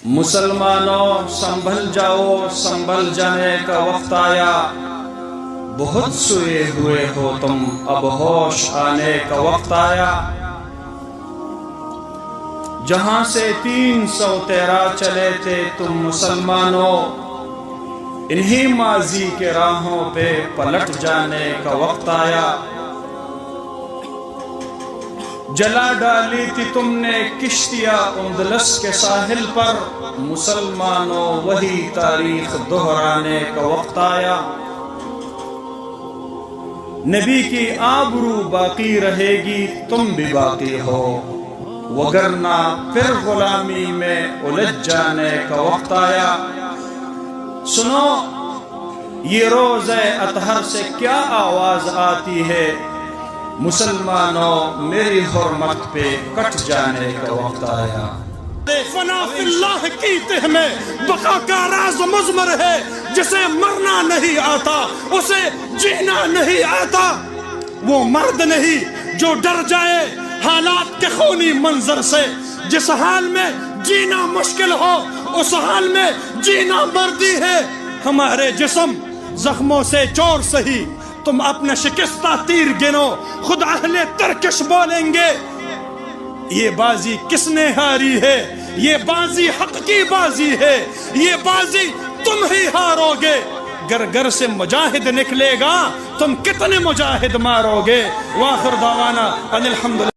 مسلمانوں سنبھل جاؤ، سنبھل جانے کا وقت آیا، بہت سوئے ہوئے ہو تم، اب ہوش آنے کا وقت آیا۔ جہاں سے 313 چلے تھے تم مسلمانوں، انہی ماضی کے راہوں پہ پلٹ جانے کا وقت آیا۔ جلا ڈالی تھی تم نے کشتیاں اندلس کے ساحل پر، مسلمانوں وہی تاریخ دہرانے کا وقت آیا۔ نبی کی آبرو باقی رہے گی، تم بھی باقی ہو، وگرنہ پھر غلامی میں الجھ جانے کا وقت آیا۔ سنو یہ روز اطہر سے کیا آواز آتی ہے، مسلمانوں میری حرمت پہ کٹ جانے کا وقت آیا۔ فنا فی اللہ کی تہ میں بقا کا راز مضمر ہے، جسے مرنا نہیں آتا اسے جینا نہیں آتا۔ وہ مرد نہیں جو ڈر جائے حالات کے خونی منظر سے، جس حال میں جینا مشکل ہو اس حال میں جینا مردی ہے۔ ہمارے جسم زخموں سے چور سہی، تم اپنا شکستہ تیر گنو، خود اہل ترکش بولیں گے یہ بازی کس نے ہاری ہے، یہ بازی حق کی بازی ہے، یہ بازی تم ہی ہارو گے۔ گھر سے مجاہد نکلے گا، تم کتنے مجاہد مارو گے۔ وآخر دعوانا ان الحمدللہ۔